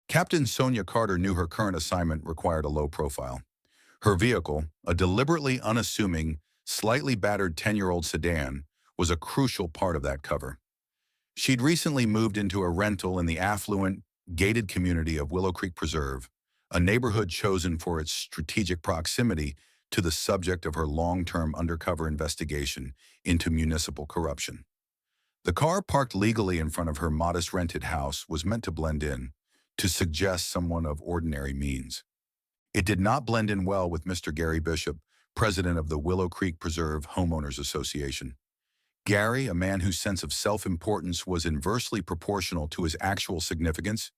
Captain Sonia Carter knew her current assignment required a low profile. Her vehicle, a deliberately unassuming, slightly battered 10-year-old sedan, was a crucial part of that cover. She'd recently moved into a rental in the affluent, gated community of Willow Creek Preserve, a neighborhood chosen for its strategic proximity to the subject of her long-term undercover investigation into municipal corruption. The car parked legally in front of her modest rented house was meant to blend in, to suggest someone of ordinary means. It did not blend in well with Mr. Gary Bishop, president of the Willow Creek Preserve Homeowners Association. Gary, a man whose sense of self-importance was inversely proportional to his actual significance,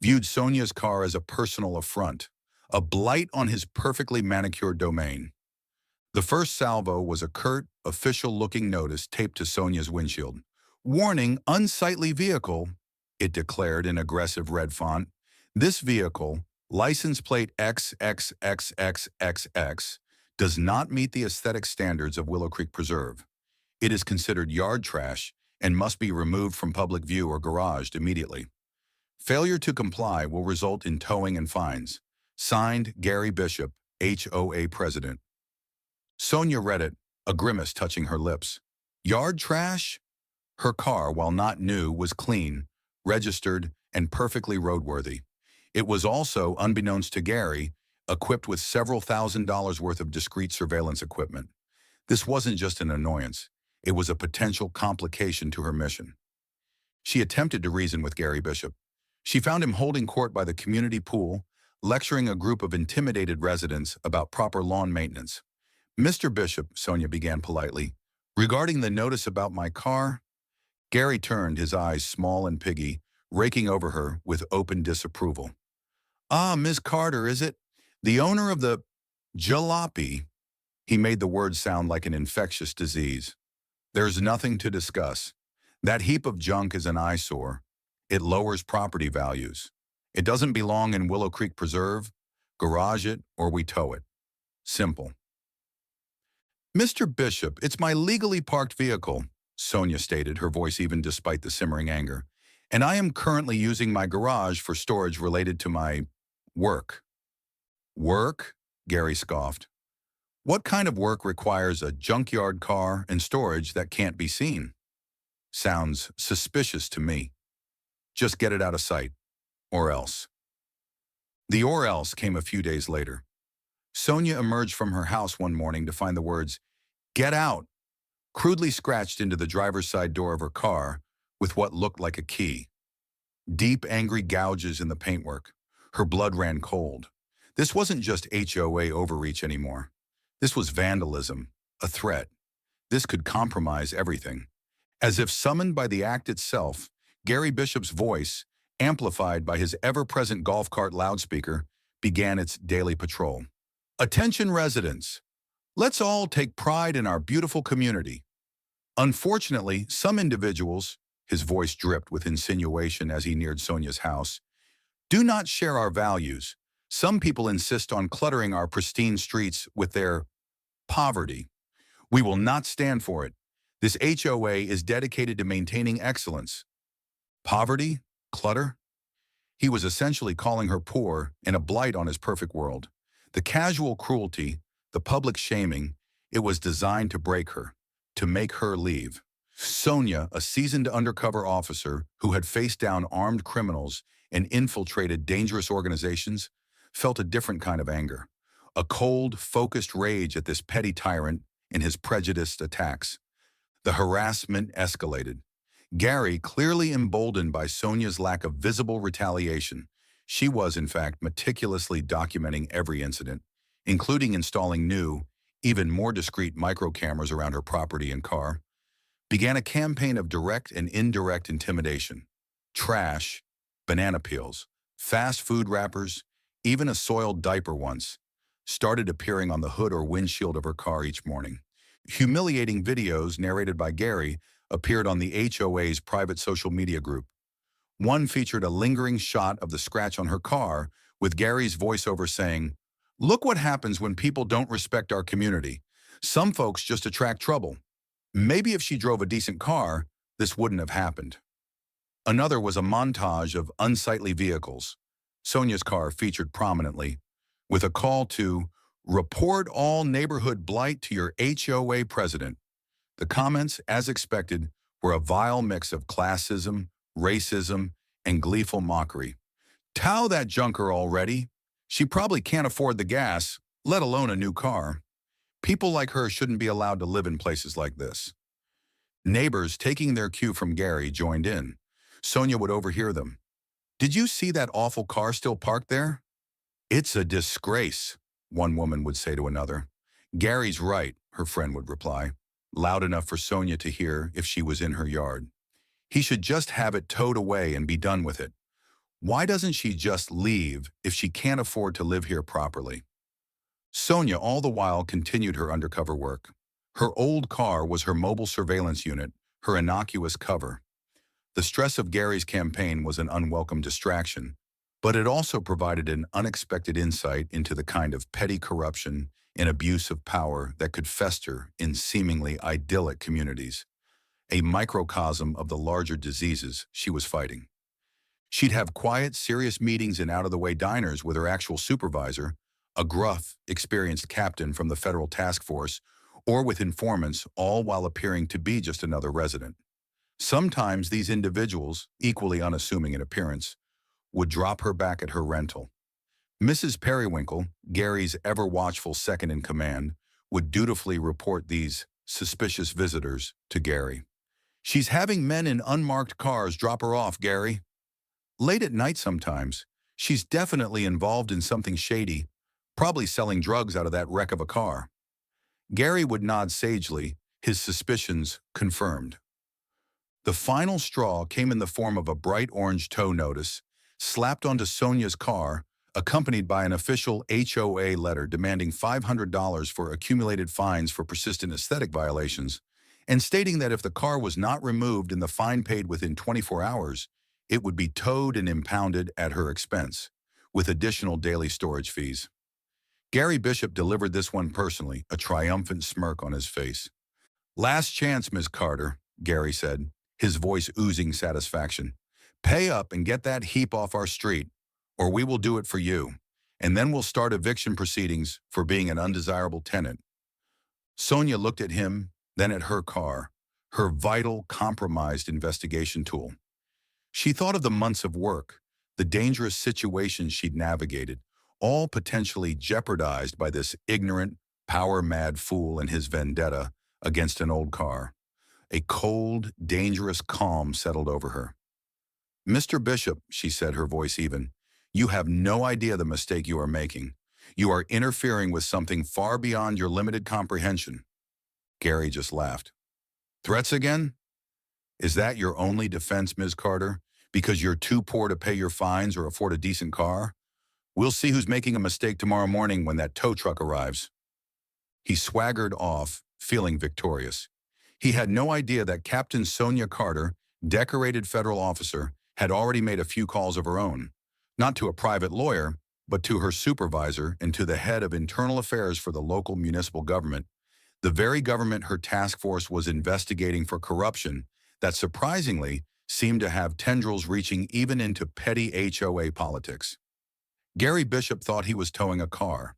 viewed Sonia's car as a personal affront, a blight on his perfectly manicured domain. The first salvo was a curt, official-looking notice taped to Sonia's windshield. "Warning, unsightly vehicle," it declared in aggressive red font. "This vehicle, license plate XXXXXX, does not meet the aesthetic standards of Willow Creek Preserve. It is considered yard trash and must be removed from public view or garaged immediately. Failure to comply will result in towing and fines. Signed, Gary Bishop, HOA President." Sonia read it, a grimace touching her lips. Yard trash? Her car, while not new, was clean, registered, and perfectly roadworthy. It was also, unbeknownst to Gary, equipped with several $1,000s worth of discreet surveillance equipment. This wasn't just an annoyance. It was a potential complication to her mission. She attempted to reason with Gary Bishop. She found him holding court by the community pool, lecturing a group of intimidated residents about proper lawn maintenance. "Mr. Bishop," Sonia began politely, "regarding the notice about my car." Gary turned, his eyes small and piggy, raking over her with open disapproval. "Ah, Miss Carter, is it? The owner of the jalopy?" He made the word sound like an infectious disease. "There's nothing to discuss. That heap of junk is an eyesore. It lowers property values. It doesn't belong in Willow Creek Preserve. Garage it or we tow it. Simple." "Mr. Bishop, it's my legally parked vehicle," Sonia stated, her voice even despite the simmering anger. "And I am currently using my garage for storage related to my work." "Work?" Gary scoffed. "What kind of work requires a junkyard car and storage that can't be seen? Sounds suspicious to me. Just get it out of sight. Or else." The "or else" came a few days later. Sonia emerged from her house one morning to find the words, "Get out," crudely scratched into the driver's side door of her car with what looked like a key. Deep, angry gouges in the paintwork. Her blood ran cold. This wasn't just HOA overreach anymore. This was vandalism, a threat. This could compromise everything. As if summoned by the act itself, Gary Bishop's voice, amplified by his ever-present golf cart loudspeaker, began its daily patrol. "Attention residents! Let's all take pride in our beautiful community. Unfortunately, some individuals," his voice dripped with insinuation as he neared Sonia's house, "do not share our values. Some people insist on cluttering our pristine streets with their poverty. We will not stand for it. This HOA is dedicated to maintaining excellence." Poverty? Clutter? He was essentially calling her poor and a blight on his perfect world. The casual cruelty, the public shaming, it was designed to break her, to make her leave. Sonia, a seasoned undercover officer who had faced down armed criminals and infiltrated dangerous organizations, felt a different kind of anger. A cold, focused rage at this petty tyrant and his prejudiced attacks. The harassment escalated. Gary, clearly emboldened by Sonia's lack of visible retaliation, she was, in fact, meticulously documenting every incident, including installing new, even more discreet micro-cameras around her property and car, began a campaign of direct and indirect intimidation. Trash, banana peels, fast food wrappers, even a soiled diaper once, started appearing on the hood or windshield of her car each morning. Humiliating videos narrated by Gary appeared on the HOA's private social media group. One featured a lingering shot of the scratch on her car, with Gary's voiceover saying, "Look what happens when people don't respect our community. Some folks just attract trouble. Maybe if she drove a decent car, this wouldn't have happened." Another was a montage of unsightly vehicles, Sonia's car featured prominently, with a call to report all neighborhood blight to your HOA president. The comments, as expected, were a vile mix of classism, racism, and gleeful mockery. Tow that junker already. She probably can't afford the gas, let alone a new car. People like her shouldn't be allowed to live in places like this. Neighbors, taking their cue from Gary, joined in. Sonia would overhear them. Did you see that awful car still parked there? It's a disgrace, one woman would say to another. Gary's right, her friend would reply, loud enough for Sonia to hear if she was in her yard. He should just have it towed away and be done with it. Why doesn't she just leave if she can't afford to live here properly? Sonia all the while continued her undercover work. Her old car was her mobile surveillance unit, her innocuous cover. The stress of Gary's campaign was an unwelcome distraction, but it also provided an unexpected insight into the kind of petty corruption and abuse of power that could fester in seemingly idyllic communities, a microcosm of the larger diseases she was fighting. She'd have quiet, serious meetings in out-of-the-way diners with her actual supervisor, a gruff, experienced captain from the federal task force, or with informants, all while appearing to be just another resident. Sometimes these individuals, equally unassuming in appearance, would drop her back at her rental. Mrs. Periwinkle, Gary's ever-watchful second-in-command, would dutifully report these suspicious visitors to Gary. She's having men in unmarked cars drop her off, Gary. Late at night sometimes. She's definitely involved in something shady, probably selling drugs out of that wreck of a car. Gary would nod sagely, his suspicions confirmed. The final straw came in the form of a bright orange tow notice, slapped onto Sonia's car, accompanied by an official HOA letter demanding $500 for accumulated fines for persistent aesthetic violations, and stating that if the car was not removed and the fine paid within 24 hours, it would be towed and impounded at her expense, with additional daily storage fees. Gary Bishop delivered this one personally, a triumphant smirk on his face. Last chance, Ms. Carter, Gary said, his voice oozing satisfaction. Pay up and get that heap off our street, or we will do it for you, and then we'll start eviction proceedings for being an undesirable tenant. Sonia looked at him, then at her car, her vital, compromised investigation tool. She thought of the months of work, the dangerous situations she'd navigated, all potentially jeopardized by this ignorant, power-mad fool and his vendetta against an old car. A cold, dangerous calm settled over her. Mr. Bishop, she said, her voice even, you have no idea the mistake you are making. You are interfering with something far beyond your limited comprehension. Gary just laughed. Threats again? Is that your only defense, Ms. Carter? Because you're too poor to pay your fines or afford a decent car? We'll see who's making a mistake tomorrow morning when that tow truck arrives. He swaggered off, feeling victorious. He had no idea that Captain Sonia Carter, decorated federal officer, had already made a few calls of her own, not to a private lawyer, but to her supervisor and to the head of internal affairs for the local municipal government, the very government her task force was investigating for corruption that surprisingly seemed to have tendrils reaching even into petty HOA politics. Gary Bishop thought he was towing a car.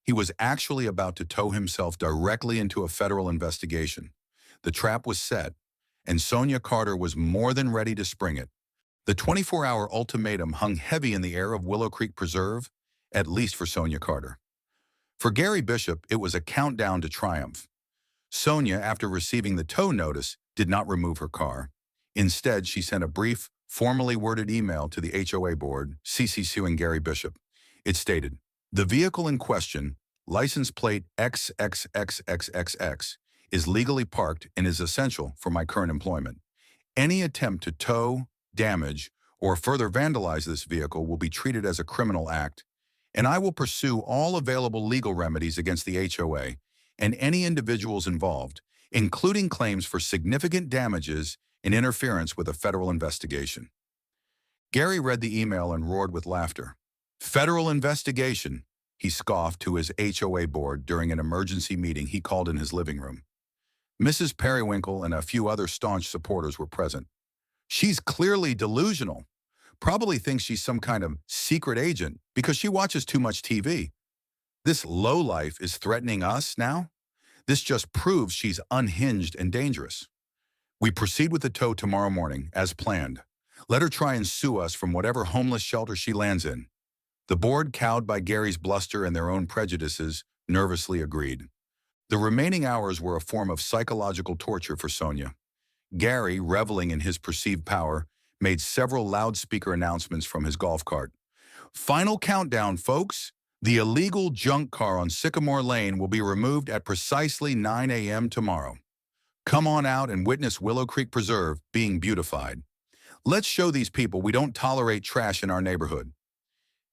He was actually about to tow himself directly into a federal investigation. The trap was set, and Sonia Carter was more than ready to spring it. The 24-hour ultimatum hung heavy in the air of Willow Creek Preserve, at least for Sonia Carter. For Gary Bishop, it was a countdown to triumph. Sonia, after receiving the tow notice, did not remove her car. Instead, she sent a brief, formally worded email to the HOA board, CCing Gary Bishop. It stated, "The vehicle in question, license plate XXXXXX, is legally parked and is essential for my current employment. Any attempt to tow, damage, or further vandalize this vehicle will be treated as a criminal act, and I will pursue all available legal remedies against the HOA and any individuals involved, including claims for significant damages and interference with a federal investigation." Gary read the email and roared with laughter. Federal investigation, he scoffed to his HOA board during an emergency meeting he called in his living room. Mrs. Periwinkle and a few other staunch supporters were present. She's clearly delusional. Probably thinks she's some kind of secret agent because she watches too much TV. This lowlife is threatening us now? This just proves she's unhinged and dangerous. We proceed with the tow tomorrow morning, as planned. Let her try and sue us from whatever homeless shelter she lands in. The board, cowed by Gary's bluster and their own prejudices, nervously agreed. The remaining hours were a form of psychological torture for Sonia. Gary, reveling in his perceived power, made several loudspeaker announcements from his golf cart. Final countdown, folks. The illegal junk car on Sycamore Lane will be removed at precisely 9 a.m. tomorrow. Come on out and witness Willow Creek Preserve being beautified. Let's show these people we don't tolerate trash in our neighborhood.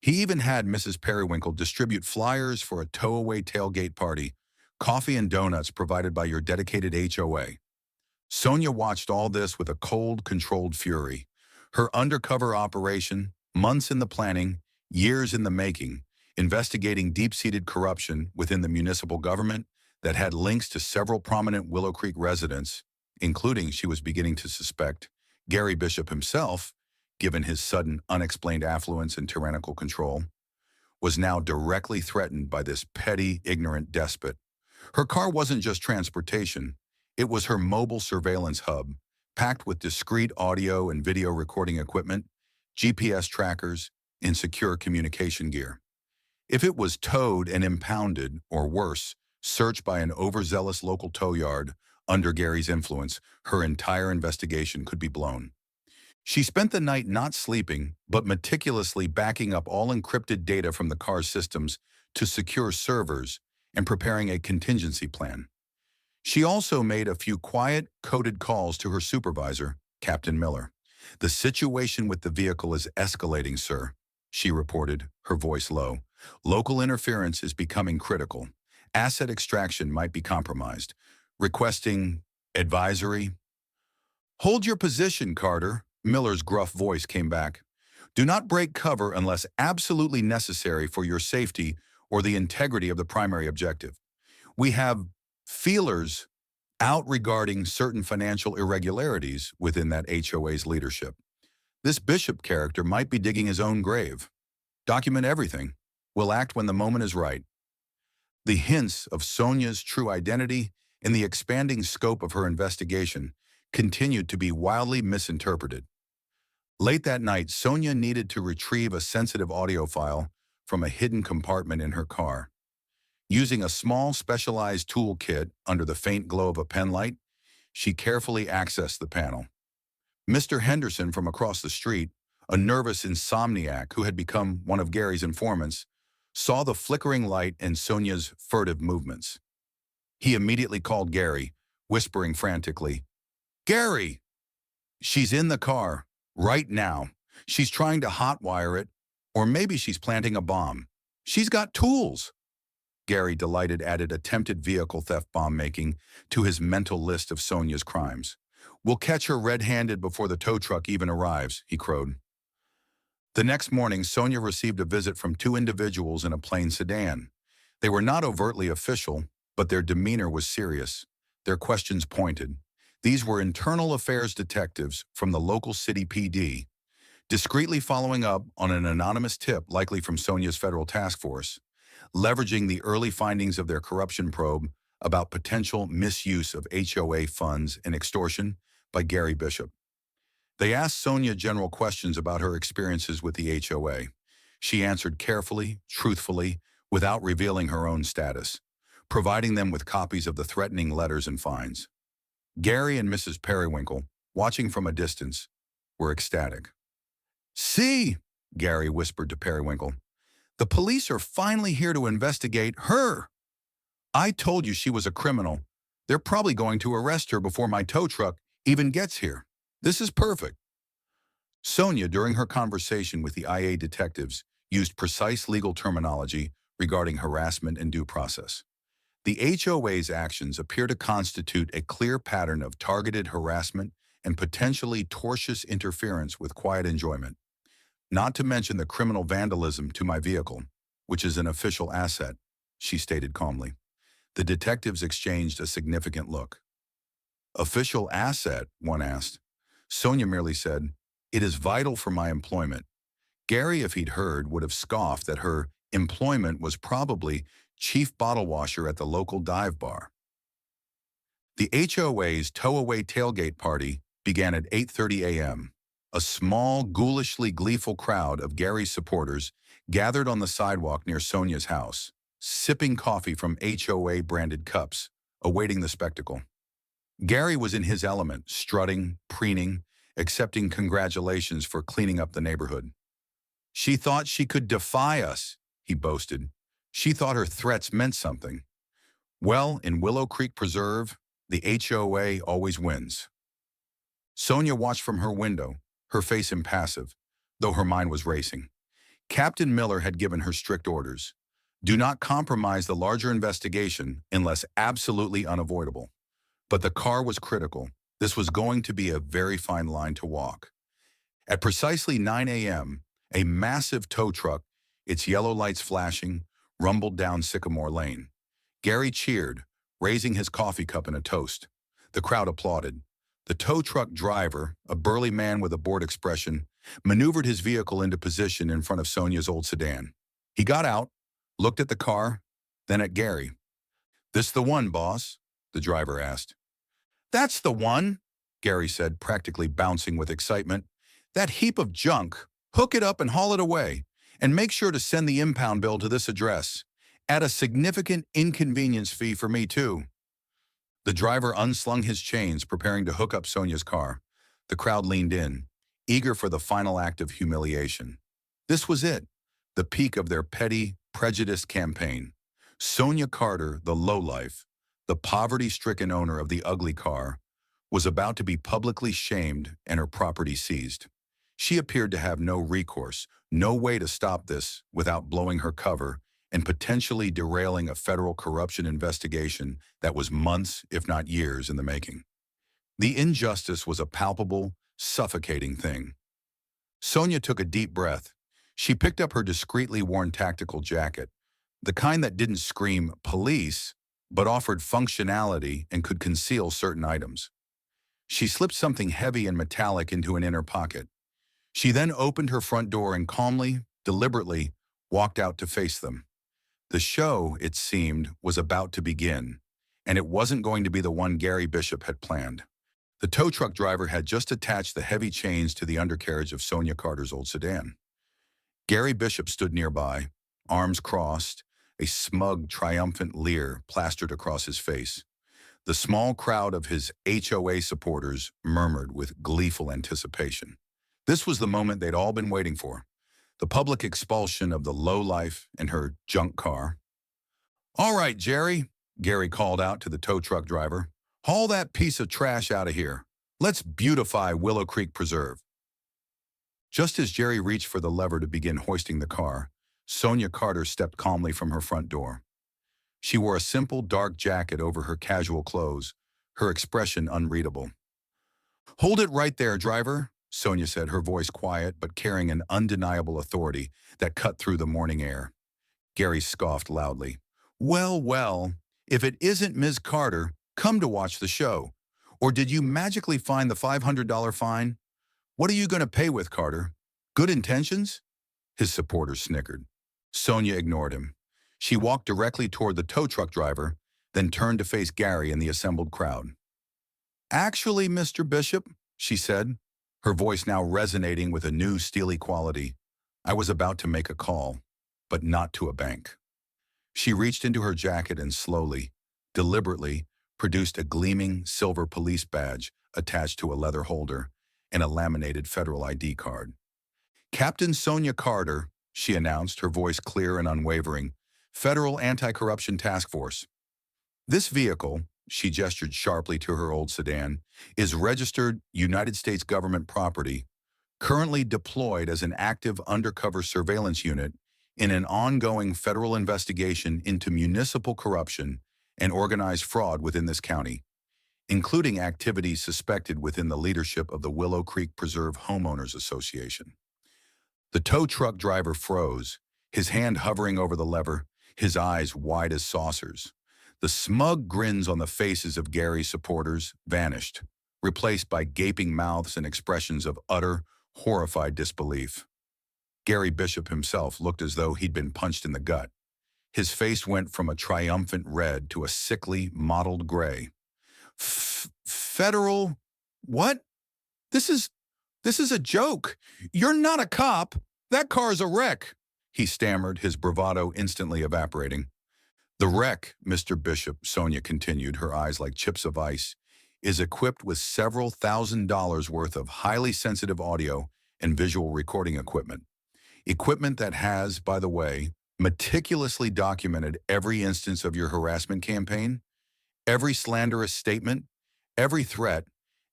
He even had Mrs. Periwinkle distribute flyers for a tow-away tailgate party, coffee and donuts provided by your dedicated HOA. Sonia watched all this with a cold, controlled fury. Her undercover operation, months in the planning, years in the making, investigating deep-seated corruption within the municipal government that had links to several prominent Willow Creek residents, including, she was beginning to suspect, Gary Bishop himself, given his sudden, unexplained affluence and tyrannical control, was now directly threatened by this petty, ignorant despot. Her car wasn't just transportation. It was her mobile surveillance hub, packed with discreet audio and video recording equipment, GPS trackers, and secure communication gear. If it was towed and impounded, or worse, searched by an overzealous local tow yard under Gary's influence, her entire investigation could be blown. She spent the night not sleeping, but meticulously backing up all encrypted data from the car's systems to secure servers and preparing a contingency plan. She also made a few quiet, coded calls to her supervisor, Captain Miller. "The situation with the vehicle is escalating, sir," she reported, her voice low. "Local interference is becoming critical. Asset extraction might be compromised. Requesting advisory." "Hold your position, Carter," Miller's gruff voice came back. "Do not break cover unless absolutely necessary for your safety or the integrity of the primary objective. We have feelers out regarding certain financial irregularities within that HOA's leadership. This Bishop character might be digging his own grave. Document everything. We'll act when the moment is right." The hints of Sonia's true identity and the expanding scope of her investigation continued to be wildly misinterpreted. Late that night, Sonia needed to retrieve a sensitive audio file from a hidden compartment in her car. Using a small, specialized toolkit under the faint glow of a penlight, she carefully accessed the panel. Mr. Henderson from across the street, a nervous insomniac who had become one of Gary's informants, saw the flickering light and Sonia's furtive movements. He immediately called Gary, whispering frantically, "Gary! She's in the car, right now. She's trying to hotwire it, or maybe she's planting a bomb. She's got tools." Gary, delighted, added attempted vehicle theft bomb making to his mental list of Sonia's crimes. "We'll catch her red-handed before the tow truck even arrives," he crowed. The next morning, Sonia received a visit from two individuals in a plain sedan. They were not overtly official, but their demeanor was serious, their questions pointed. These were internal affairs detectives from the local city PD, discreetly following up on an anonymous tip likely from Sonia's federal task force, leveraging the early findings of their corruption probe about potential misuse of HOA funds and extortion by Gary Bishop. They asked Sonia general questions about her experiences with the HOA. She answered carefully, truthfully, without revealing her own status, providing them with copies of the threatening letters and fines. Gary and Mrs. Periwinkle, watching from a distance, were ecstatic. "See," Gary whispered to Periwinkle, "the police are finally here to investigate her. I told you she was a criminal. They're probably going to arrest her before my tow truck even gets here. This is perfect." Sonia, during her conversation with the IA detectives, used precise legal terminology regarding harassment and due process. The HOA's actions appear to constitute a clear pattern of targeted harassment and potentially tortious interference with quiet enjoyment, not to mention the criminal vandalism to my vehicle, which is an official asset, she stated calmly. The detectives exchanged a significant look. "Official asset?" one asked. Sonia merely said, It is vital for my employment. Gary, if he'd heard, would have scoffed that her employment was probably chief bottle washer at the local dive bar. The HOA's tow-away tailgate party began at 8:30 a.m. A small, ghoulishly gleeful crowd of Gary's supporters gathered on the sidewalk near Sonia's house, sipping coffee from HOA-branded cups, awaiting the spectacle. Gary was in his element, strutting, preening, accepting congratulations for cleaning up the neighborhood. "She thought she could defy us," he boasted. "She thought her threats meant something." Well, in Willow Creek Preserve, the HOA always wins. Sonia watched from her window, her face impassive, though her mind was racing. Captain Miller had given her strict orders. Do not compromise the larger investigation unless absolutely unavoidable. But the car was critical. This was going to be a very fine line to walk. At precisely 9 a.m., a massive tow truck, its yellow lights flashing, rumbled down Sycamore Lane. Gary cheered, raising his coffee cup in a toast. The crowd applauded. The tow truck driver, a burly man with a bored expression, maneuvered his vehicle into position in front of Sonia's old sedan. He got out, looked at the car, then at Gary. "This the one, boss?" the driver asked. "That's the one," Gary said, practically bouncing with excitement. "That heap of junk, hook it up and haul it away, and make sure to send the impound bill to this address. Add a significant inconvenience fee for me, too." The driver unslung his chains, preparing to hook up Sonia's car. The crowd leaned in, eager for the final act of humiliation. This was it, the peak of their petty, prejudiced campaign. Sonia Carter, the lowlife, the poverty-stricken owner of the ugly car, was about to be publicly shamed and her property seized. She appeared to have no recourse, no way to stop this without blowing her cover and potentially derailing a federal corruption investigation that was months, if not years, in the making. The injustice was a palpable, suffocating thing. Sonia took a deep breath. She picked up her discreetly worn tactical jacket, the kind that didn't scream police, but offered functionality and could conceal certain items. She slipped something heavy and metallic into an inner pocket. She then opened her front door and calmly, deliberately, walked out to face them. The show, it seemed, was about to begin, and it wasn't going to be the one Gary Bishop had planned. The tow truck driver had just attached the heavy chains to the undercarriage of Sonia Carter's old sedan. Gary Bishop stood nearby, arms crossed, a smug, triumphant leer plastered across his face. The small crowd of his HOA supporters murmured with gleeful anticipation. This was the moment they'd all been waiting for. The public expulsion of the lowlife and her junk car. "All right, Jerry," Gary called out to the tow truck driver. "Haul that piece of trash out of here. Let's beautify Willow Creek Preserve." Just as Jerry reached for the lever to begin hoisting the car, Sonia Carter stepped calmly from her front door. She wore a simple dark jacket over her casual clothes, her expression unreadable. "Hold it right there, driver," Sonia said, her voice quiet but carrying an undeniable authority that cut through the morning air. Gary scoffed loudly. "Well, well, if it isn't Ms. Carter, come to watch the show. Or did you magically find the $500 fine? What are you going to pay with, Carter? Good intentions?" His supporters snickered. Sonia ignored him. She walked directly toward the tow truck driver, then turned to face Gary and the assembled crowd. "Actually, Mr. Bishop," she said, her voice now resonating with a new steely quality, "I was about to make a call, but not to a bank." She reached into her jacket and slowly, deliberately, produced a gleaming silver police badge attached to a leather holder and a laminated federal ID card. "Captain Sonia Carter," she announced, her voice clear and unwavering, "Federal Anti-Corruption Task Force. This vehicle," she gestured sharply to her old sedan, "is registered United States government property, currently deployed as an active undercover surveillance unit in an ongoing federal investigation into municipal corruption and organized fraud within this county, including activities suspected within the leadership of the Willow Creek Preserve Homeowners Association." The tow truck driver froze, his hand hovering over the lever, his eyes wide as saucers. The smug grins on the faces of Gary's supporters vanished, replaced by gaping mouths and expressions of utter, horrified disbelief. Gary Bishop himself looked as though he'd been punched in the gut. His face went from a triumphant red to a sickly, mottled gray. Federal? What? This is This is a joke. You're not a cop. That car's a wreck, he stammered, his bravado instantly evaporating. The wreck, Mr. Bishop, Sonia continued, her eyes like chips of ice, is equipped with several $1,000s worth of highly sensitive audio and visual recording equipment. Equipment that has, by the way, meticulously documented every instance of your harassment campaign, every slanderous statement, every threat,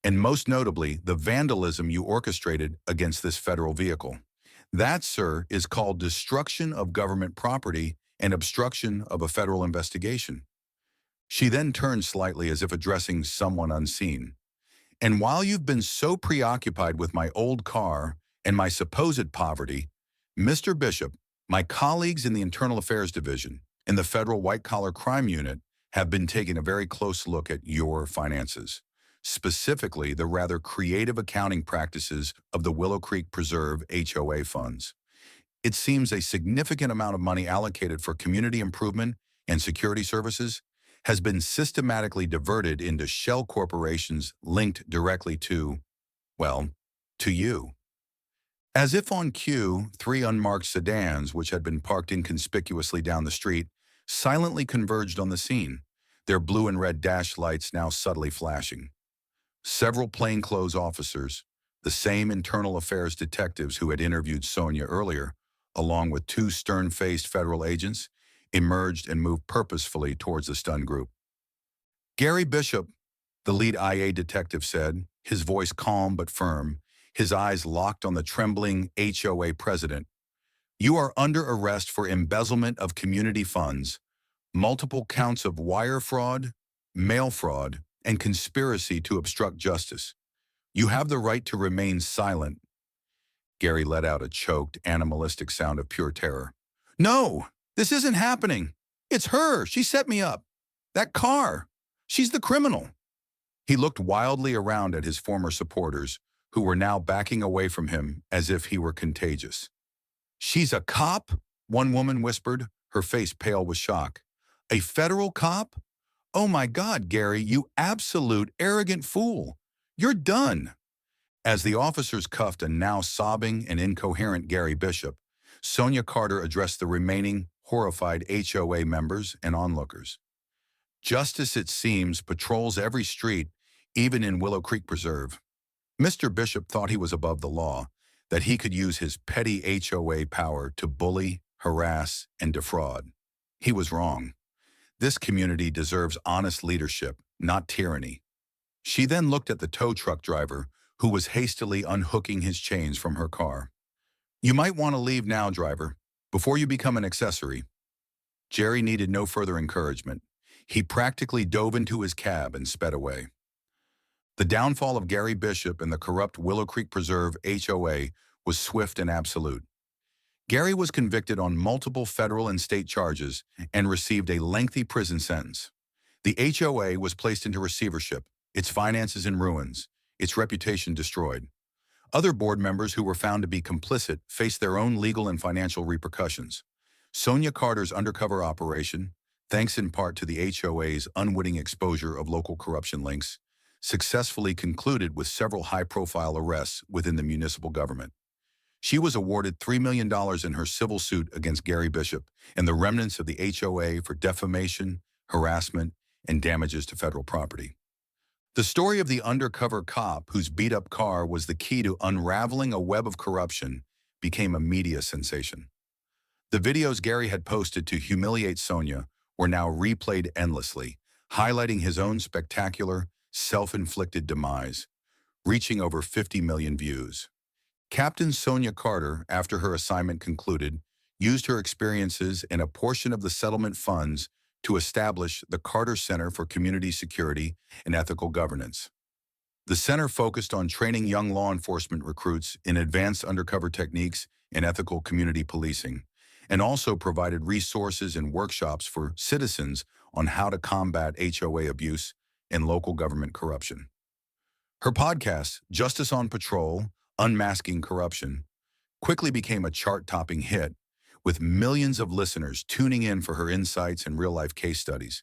and most notably, the vandalism you orchestrated against this federal vehicle. That, sir, is called destruction of government property and obstruction of a federal investigation. She then turned slightly as if addressing someone unseen. And while you've been so preoccupied with my old car and my supposed poverty, Mr. Bishop, my colleagues in the Internal Affairs Division and the Federal White-Collar Crime Unit have been taking a very close look at your finances, specifically the rather creative accounting practices of the Willow Creek Preserve HOA funds. It seems a significant amount of money allocated for community improvement and security services has been systematically diverted into shell corporations linked directly to, well, to you. As if on cue, 3 unmarked sedans, which had been parked inconspicuously down the street, silently converged on the scene, their blue and red dash lights now subtly flashing. Several plainclothes officers, the same internal affairs detectives who had interviewed Sonia earlier, along with 2 stern-faced federal agents, emerged and moved purposefully towards the stunned group. Gary Bishop, the lead IA detective said, his voice calm but firm, his eyes locked on the trembling HOA president. You are under arrest for embezzlement of community funds, multiple counts of wire fraud, mail fraud, and conspiracy to obstruct justice. You have the right to remain silent. Gary let out a choked, animalistic sound of pure terror. No, this isn't happening. It's her. She set me up. That car. She's the criminal. He looked wildly around at his former supporters, who were now backing away from him as if he were contagious. She's a cop? One woman whispered, her face pale with shock. A federal cop? Oh my God, Gary, you absolute arrogant fool. You're done. As the officers cuffed a now sobbing and incoherent Gary Bishop, Sonia Carter addressed the remaining horrified HOA members and onlookers. Justice, it seems, patrols every street, even in Willow Creek Preserve. Mr. Bishop thought he was above the law, that he could use his petty HOA power to bully, harass, and defraud. He was wrong. This community deserves honest leadership, not tyranny. She then looked at the tow truck driver, who was hastily unhooking his chains from her car. You might want to leave now, driver, before you become an accessory. Jerry needed no further encouragement. He practically dove into his cab and sped away. The downfall of Gary Bishop and the corrupt Willow Creek Preserve HOA was swift and absolute. Gary was convicted on multiple federal and state charges and received a lengthy prison sentence. The HOA was placed into receivership, its finances in ruins, its reputation destroyed. Other board members who were found to be complicit faced their own legal and financial repercussions. Sonia Carter's undercover operation, thanks in part to the HOA's unwitting exposure of local corruption links, successfully concluded with several high-profile arrests within the municipal government. She was awarded $3 million in her civil suit against Gary Bishop and the remnants of the HOA for defamation, harassment, and damages to federal property. The story of the undercover cop whose beat-up car was the key to unraveling a web of corruption became a media sensation. The videos Gary had posted to humiliate Sonia were now replayed endlessly, highlighting his own spectacular, self-inflicted demise, reaching over 50 million views. Captain Sonia Carter, after her assignment concluded, used her experiences and a portion of the settlement funds to establish the Carter Center for Community Security and Ethical Governance. The center focused on training young law enforcement recruits in advanced undercover techniques and ethical community policing, and also provided resources and workshops for citizens on how to combat HOA abuse and local government corruption. Her podcast, Justice on Patrol, Unmasking Corruption, quickly became a chart-topping hit, with millions of listeners tuning in for her insights and real-life case studies.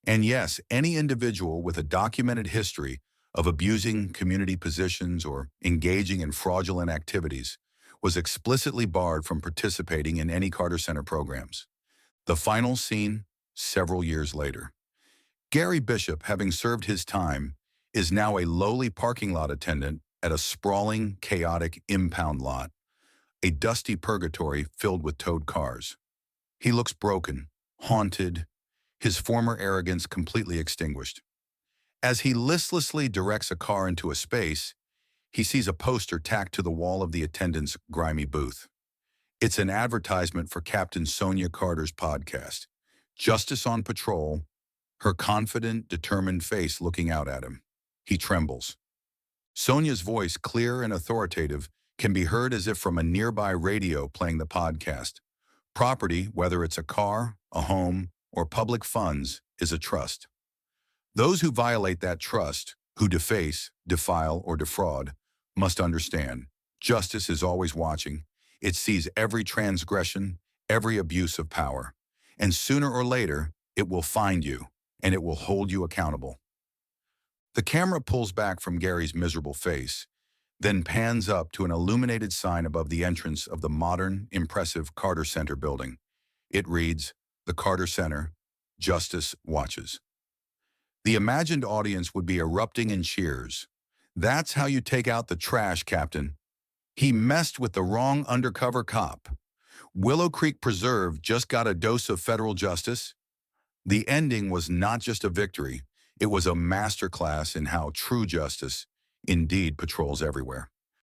And yes, any individual with a documented history of abusing community positions or engaging in fraudulent activities was explicitly barred from participating in any Carter Center programs. The final scene, several years later. Gary Bishop, having served his time, is now a lowly parking lot attendant at a sprawling, chaotic impound lot, a dusty purgatory filled with towed cars. He looks broken, haunted, his former arrogance completely extinguished. As he listlessly directs a car into a space, he sees a poster tacked to the wall of the attendant's grimy booth. It's an advertisement for Captain Sonia Carter's podcast, Justice on Patrol, her confident, determined face looking out at him. He trembles. Sonia's voice, clear and authoritative, can be heard as if from a nearby radio playing the podcast. Property, whether it's a car, a home, or public funds, is a trust. Those who violate that trust, who deface, defile, or defraud, must understand. Justice is always watching. It sees every transgression, every abuse of power. And sooner or later, it will find you, and it will hold you accountable. The camera pulls back from Gary's miserable face, then pans up to an illuminated sign above the entrance of the modern, impressive Carter Center building. It reads, "The Carter Center, Justice Watches." The imagined audience would be erupting in cheers. "That's how you take out the trash, Captain. He messed with the wrong undercover cop. Willow Creek Preserve just got a dose of federal justice." The ending was not just a victory, it was a masterclass in how true justice indeed patrols everywhere.